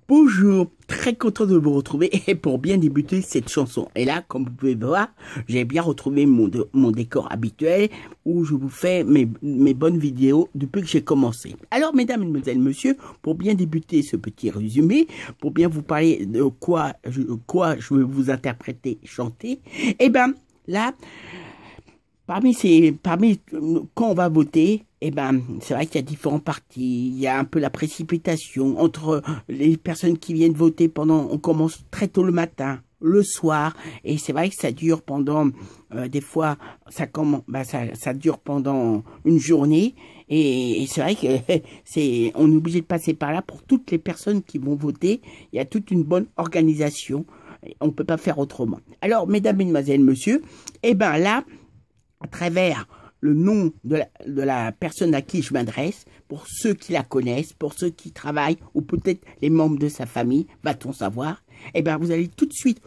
Bonjour, très content de vous retrouver et pour bien débuter cette chanson. Et là, comme vous pouvez voir, j'ai bien retrouvé mon décor habituel où je vous fais mes bonnes vidéos depuis que j'ai commencé. Alors, mesdames, mesdemoiselles, messieurs, pour bien débuter ce petit résumé, pour bien vous parler de quoi je vais vous interpréter, chanter, eh ben là, quand on va voter, c'est vrai qu'il y a différents partis. Il y a un peu la précipitation entre les personnes qui viennent voter on commence très tôt le matin, le soir, et c'est vrai que ça dure pendant, des fois, ça dure pendant une journée, et c'est vrai que on est obligé de passer par là pour toutes les personnes qui vont voter. Il y a toute une bonne organisation. On ne peut pas faire autrement. Alors, mesdames, mesdemoiselles, messieurs, là, à travers le nom de la personne à qui je m'adresse, pour ceux qui la connaissent, pour ceux qui travaillent, ou peut-être les membres de sa famille, va-t-on savoir, vous allez tout de suite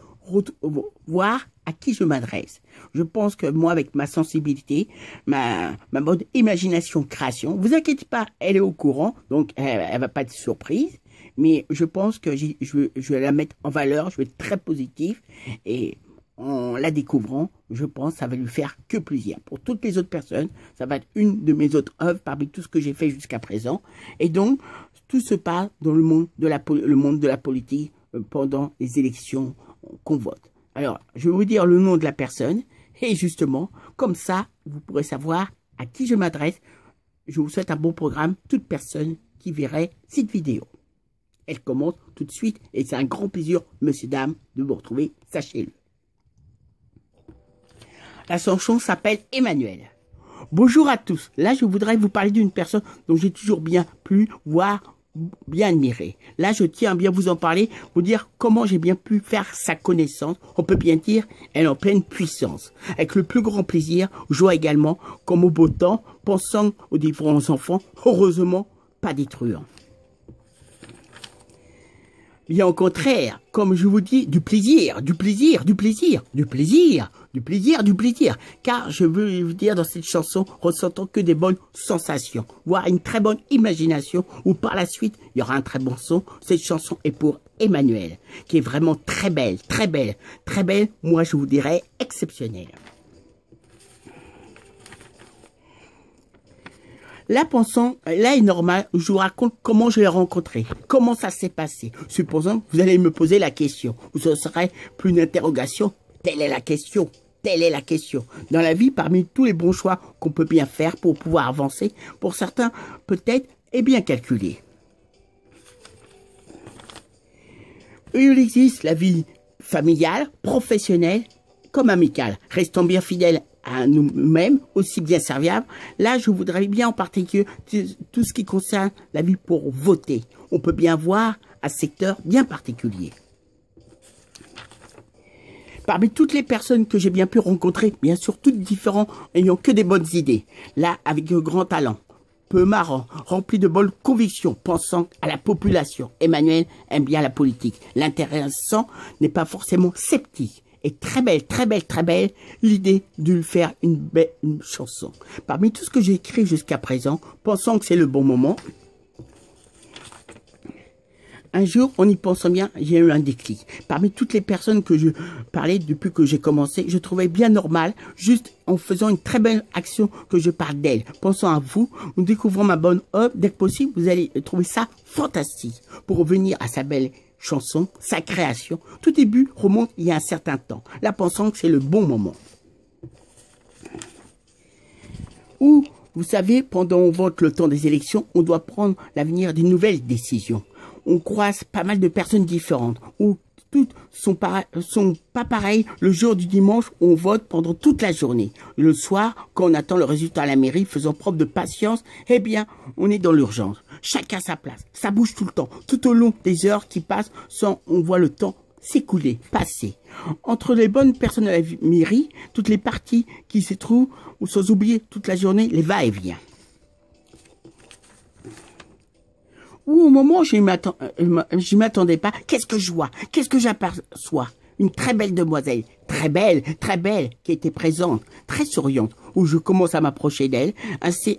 voir à qui je m'adresse. Je pense que moi, avec ma sensibilité, ma bonne imagination, création, vous inquiétez pas, elle est au courant, donc elle va pas être surprise, mais je pense que je vais la mettre en valeur, je vais être très positif, et en la découvrant, je pense que ça va lui faire que plaisir. Pour toutes les autres personnes, ça va être une de mes autres œuvres parmi tout ce que j'ai fait jusqu'à présent. Et donc, tout se passe dans le monde de la politique pendant les élections qu'on vote. Alors, je vais vous dire le nom de la personne et justement, comme ça, vous pourrez savoir à qui je m'adresse. Je vous souhaite un bon programme, toute personne qui verrait cette vidéo. Elle commence tout de suite et c'est un grand plaisir, monsieur, dame, de vous retrouver, sachez-le. La chanson s'appelle Emmanuel. Bonjour à tous. Là, je voudrais vous parler d'une personne dont j'ai toujours bien plu, voire bien admiré. Là, je tiens à bien vous en parler, vous dire comment j'ai bien pu faire sa connaissance. On peut bien dire, elle est en pleine puissance. Avec le plus grand plaisir, joie également, comme au beau temps, pensant aux différents enfants, heureusement, pas détruisant. Bien au contraire, comme je vous dis, du plaisir, car je veux vous dire dans cette chanson, ressentant que des bonnes sensations, voire une très bonne imagination, où par la suite, il y aura un très bon son. Cette chanson est pour Emmanuel, qui est vraiment très belle, moi je vous dirais exceptionnelle. Là, là est normal, je vous raconte comment je l'ai rencontré, comment ça s'est passé. Supposons que vous allez me poser la question, ou ce serait plus une interrogation, telle est la question. Dans la vie, parmi tous les bons choix qu'on peut bien faire pour pouvoir avancer, pour certains, peut-être, est bien calculé. Il existe la vie familiale, professionnelle, comme amicale, restant bien fidèle à nous-mêmes, aussi bien serviables. Là, je voudrais bien en particulier tout ce qui concerne la vie pour voter. On peut bien voir un secteur bien particulier. Parmi toutes les personnes que j'ai bien pu rencontrer, bien sûr, toutes différentes, ayant que des bonnes idées. Là, avec un grand talent, peu marrant, rempli de bonnes convictions, pensant à la population. Emmanuel aime bien la politique. L'intéressant n'est pas forcément sceptique. Et très belle, l'idée de lui faire une chanson. Parmi tout ce que j'ai écrit jusqu'à présent, pensant que c'est le bon moment, un jour, en y pensant bien, j'ai eu un déclic. Parmi toutes les personnes que je parlais depuis que j'ai commencé, je trouvais bien normal, juste en faisant une très belle action, que je parle d'elle. Pensant à vous, nous découvrons ma bonne œuvre, dès que possible, vous allez trouver ça fantastique. Pour revenir à sa belle chanson, sa création, tout début remonte il y a un certain temps. Là, pensant que c'est le bon moment. Ou, vous savez, pendant on vote le temps des élections, on doit prendre l'avenir des nouvelles décisions. On croise pas mal de personnes différentes, où toutes sont pas pareilles le jour du dimanche où on vote pendant toute la journée. Le soir, quand on attend le résultat à la mairie, faisant preuve de patience, on est dans l'urgence. Chacun sa place. Ça bouge tout le temps. Tout au long des heures qui passent, on voit le temps s'écouler, passer. Entre les bonnes personnes à la mairie, toutes les parties qui se trouvent, ou sans oublier toute la journée, les va-et-vient. Ou au moment où je m'attendais pas, qu'est-ce que je vois, qu'est-ce que j'aperçois? une très belle demoiselle, très belle, qui était présente, très souriante, où je commence à m'approcher d'elle, ainsi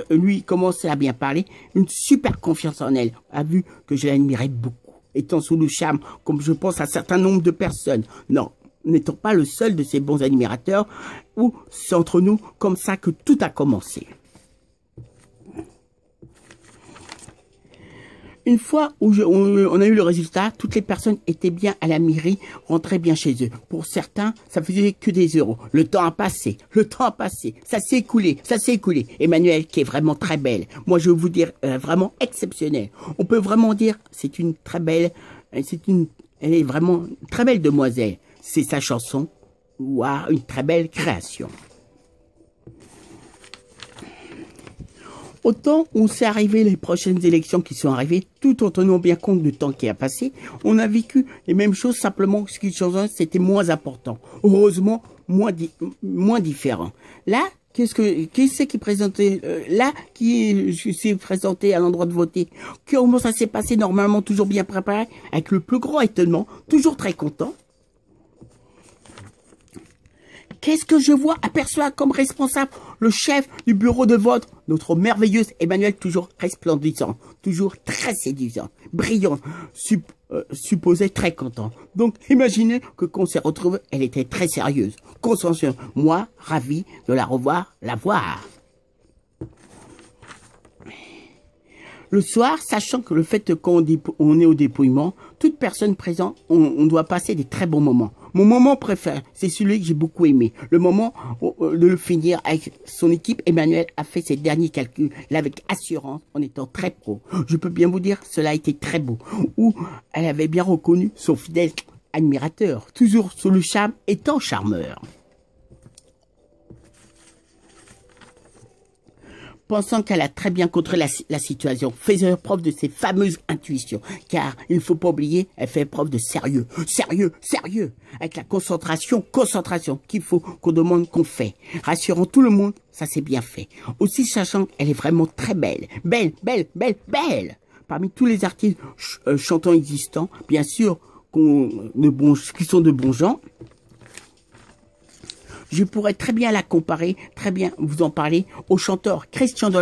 lui commence à bien parler, une super confiance en elle, a vu que je l'admirais beaucoup, étant sous le charme, comme je pense à un certain nombre de personnes. Non, n'étant pas le seul de ces bons admirateurs, ou c'est entre nous comme ça que tout a commencé. Une fois où on a eu le résultat, toutes les personnes étaient bien à la mairie, rentraient bien chez eux. Pour certains, ça faisait que des euros. Le temps a passé, ça s'est écoulé, Emmanuelle, qui est vraiment très belle. Moi, je vais vous dire, vraiment exceptionnelle. On peut vraiment dire, elle est vraiment une très belle demoiselle. C'est sa chanson, ou une très belle création. Autant on s'est arrivé les prochaines élections qui sont arrivées, tout en tenant bien compte du temps qui a passé, on a vécu les mêmes choses, simplement ce qui changeait, c'était moins important. Heureusement, moins différent. Là, qui c'est qui présentait, qui s'est présenté à l'endroit de voter? Comment ça s'est passé normalement, toujours bien préparé, avec le plus grand étonnement, toujours très content. Qu'est-ce que je vois, aperçois comme responsable le chef du bureau de vote, notre merveilleuse Emmanuelle, toujours resplendissant, toujours très séduisant, brillant, supposé très content. Donc, imaginez que quand on s'est retrouvé, elle était très sérieuse, consciencieuse. Moi, ravi de la revoir, la voir. Le soir, sachant que le fait qu'on est au dépouillement, toute personne présente, on doit passer des très bons moments. Mon moment préféré, c'est celui que j'ai beaucoup aimé. Le moment de le finir avec son équipe. Emmanuelle a fait ses derniers calculs, là, avec assurance, en étant très pro. Je peux bien vous dire, cela a été très beau. Où elle avait bien reconnu son fidèle admirateur, toujours sous le charme, étant charmeur. Pensant qu'elle a très bien contrôlé la situation, faisant preuve de ses fameuses intuitions, car il ne faut pas oublier, elle fait preuve de sérieux, avec la concentration qu'il faut qu'on demande qu'on fait, rassurant tout le monde, ça c'est bien fait. Aussi sachant qu'elle est vraiment très belle, parmi tous les artistes chantants existants, bien sûr, qui sont de bons gens. Je pourrais très bien la comparer, très bien vous en parler, au chanteur Christian de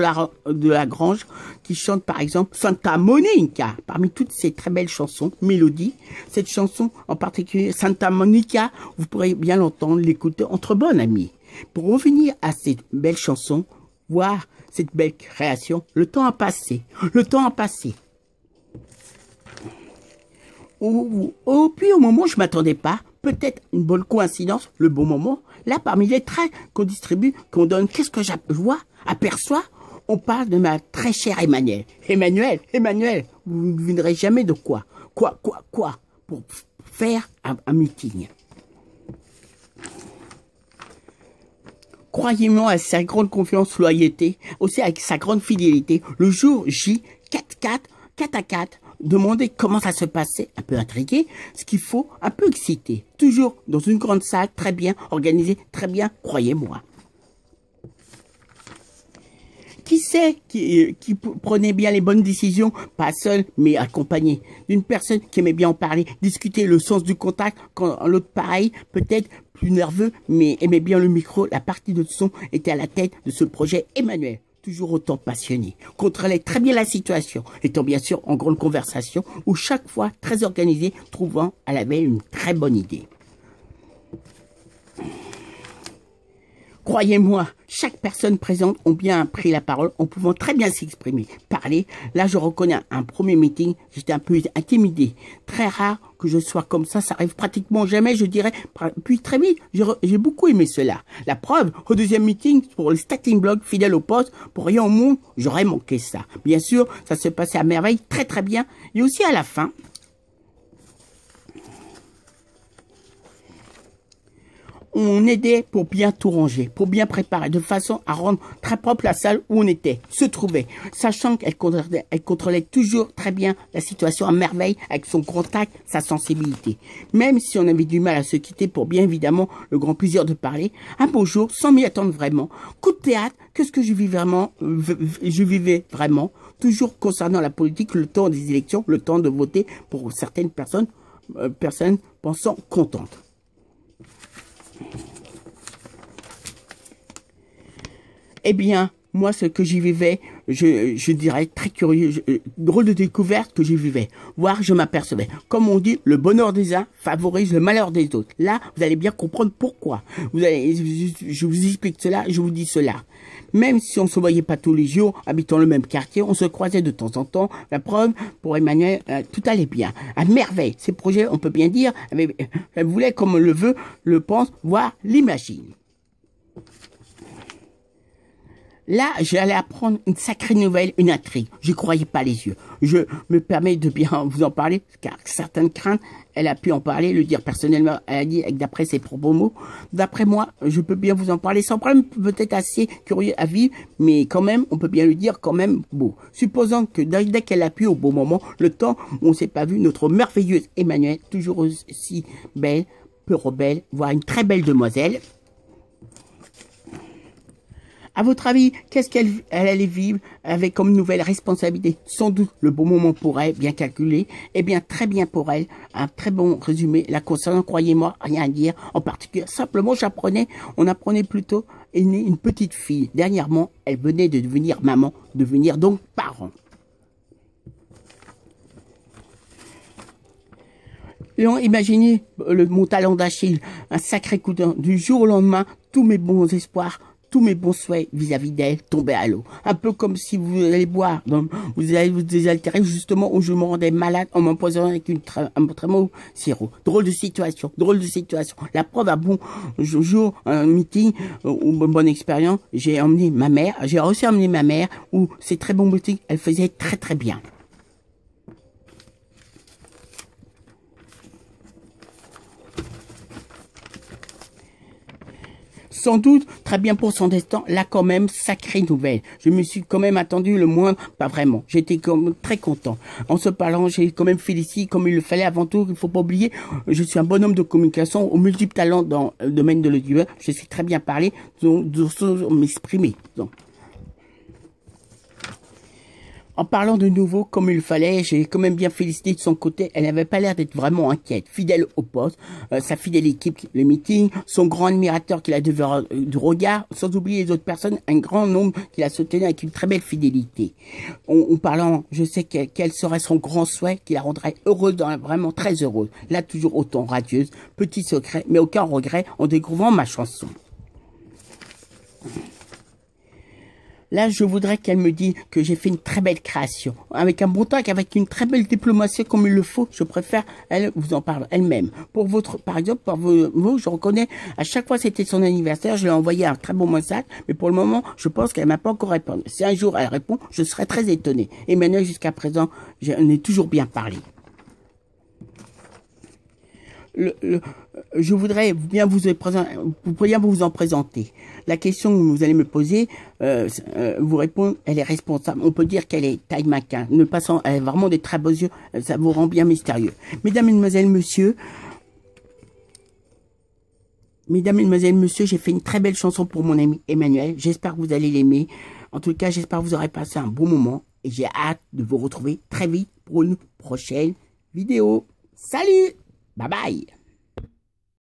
la Grange, qui chante par exemple Santa Monica. Parmi toutes ces très belles chansons, mélodies, cette chanson en particulier, Santa Monica, vous pourrez bien l'entendre, l'écouter entre bonnes amies. Pour revenir à cette belle chanson, voir cette belle création, le temps a passé. Puis au moment où je m'attendais pas, peut-être une bonne coïncidence, le bon moment, là parmi les traits qu'on distribue, qu'on donne, qu'est-ce que je vois, aperçois, on parle de ma très chère Emmanuelle. Emmanuelle, vous ne viendrez jamais de quoi pour faire un meeting. Croyez-moi à sa grande confiance, loyauté, aussi avec sa grande fidélité, le jour J, 4 à 4, demander comment ça se passait, un peu intrigué, ce qu'il faut, un peu excité. Toujours dans une grande salle, très bien organisée, très bien, croyez-moi. Qui c'est qui prenait bien les bonnes décisions, pas seul, mais accompagné d'une personne qui aimait bien en parler, discuter le sens du contact, quand l'autre pareil, peut-être plus nerveux, mais aimait bien le micro, la partie de son était à la tête de ce projet Emmanuelle. Toujours autant passionné, contrôlait très bien la situation, étant bien sûr en grande conversation, ou chaque fois très organisé, trouvant à la veille une très bonne idée. Croyez-moi, chaque personne présente ont bien pris la parole en pouvant très bien s'exprimer, parler. Là, je reconnais un premier meeting, j'étais un peu intimidé. Très rare que je sois comme ça arrive pratiquement jamais, je dirais. Puis très vite, j'ai beaucoup aimé cela. La preuve, au deuxième meeting, pour le starting block, fidèle au poste, pour rien au monde, j'aurais manqué ça. Bien sûr, ça se passait à merveille, très très bien. Et aussi à la fin, on aidait pour bien tout ranger, pour bien préparer, de façon à rendre très propre la salle où on se trouvait, sachant qu'elle contrôlait toujours très bien la situation à merveille avec son contact, sa sensibilité. Même si on avait du mal à se quitter pour bien évidemment le grand plaisir de parler, un beau jour, sans m'y attendre vraiment, coup de théâtre, qu'est-ce que je vivais vraiment, toujours concernant la politique, le temps des élections, le temps de voter pour certaines personnes pensant contente. Eh bien, moi, ce que j'y vivais, je dirais très curieux, drôle de découverte que j'y vivais. Voir, je m'apercevais. Comme on dit, le bonheur des uns favorise le malheur des autres. Là, vous allez bien comprendre pourquoi. Je vous explique cela, je vous dis cela. Même si on se voyait pas tous les jours, habitant le même quartier, on se croisait de temps en temps. La preuve, pour Emmanuel, tout allait bien. À merveille. Ces projets, on peut bien dire, elle voulait comme le veut, le pense, voire l'imagine. Là, j'allais apprendre une sacrée nouvelle, une intrigue. Je croyais pas les yeux. Je me permets de bien vous en parler, car certaines craintes, elle a pu en parler, le dire personnellement, elle a dit d'après ses propres mots. D'après moi, je peux bien vous en parler sans problème, peut-être assez curieux à vivre, mais quand même, on peut bien le dire quand même beau. Supposons que dès qu'elle a pu au bon moment, le temps où on s'est pas vu, notre merveilleuse Emmanuelle, toujours aussi belle, peu rebelle, voire une très belle demoiselle. À votre avis, qu'est-ce qu'elle allait vivre avec comme nouvelle responsabilité? Sans doute le bon moment pour elle, bien calculé, et bien très bien pour elle. Un très bon résumé la concernant, croyez-moi, rien à dire. En particulier, simplement, on apprenait plutôt, est née une petite fille. Dernièrement, elle venait de devenir maman, devenir donc parent. Imaginez mon talent d'Achille, un sacré coup d'un. Du jour au lendemain, tous mes bons espoirs, tous mes bons souhaits vis-à-vis d'elle tombaient à l'eau. Un peu comme si vous allez boire, donc vous allez vous désaltérer justement où je me rendais malade en m'empoisonnant avec un très mauvais sirop. Drôle de situation, drôle de situation. La preuve, à bon jour, un meeting ou une bonne expérience, j'ai aussi emmené ma mère où ces très bons meetings, elle faisait très très bien. Sans doute, très bien pour son destin, là quand même, sacrée nouvelle. Je me suis quand même attendu le moins, pas vraiment. J'étais comme très content. En se parlant, j'ai quand même félicité comme il le fallait avant tout. Il faut pas oublier, je suis un bonhomme de communication aux multiples talents dans le domaine de l'audiovisuel. Je sais très bien parler, donc m'exprimer. En parlant de nouveau, comme il le fallait, j'ai quand même bien félicité de son côté. Elle n'avait pas l'air d'être vraiment inquiète. Fidèle au poste, sa fidèle équipe, le meeting, son grand admirateur qui la devait du regard, sans oublier les autres personnes, un grand nombre qui la soutenait avec une très belle fidélité. En parlant, je sais quel serait son grand souhait qui la rendrait heureuse, vraiment très heureuse. Là, toujours autant radieuse, petit secret, mais aucun regret en découvrant ma chanson. Là, je voudrais qu'elle me dise que j'ai fait une très belle création. Avec un bon talk, avec une très belle diplomatie comme il le faut. Je préfère, elle vous en parle elle-même. Par exemple, pour vous, je reconnais, à chaque fois c'était son anniversaire, je lui ai envoyé un très bon message, mais pour le moment, je pense qu'elle m'a pas encore répondu. Si un jour elle répond, je serai très étonné. Et maintenant, jusqu'à présent, on est toujours bien parlé. Je voudrais bien vous en présenter. La question que vous allez me poser, vous répondre, elle est responsable. On peut dire qu'elle est taille maquin. Elle a vraiment des très beaux yeux. Ça vous rend bien mystérieux. Mesdames, mesdemoiselles, messieurs, j'ai fait une très belle chanson pour mon ami Emmanuel. J'espère que vous allez l'aimer. En tout cas, j'espère que vous aurez passé un bon moment. Et j'ai hâte de vous retrouver très vite pour une prochaine vidéo. Salut! Bye bye!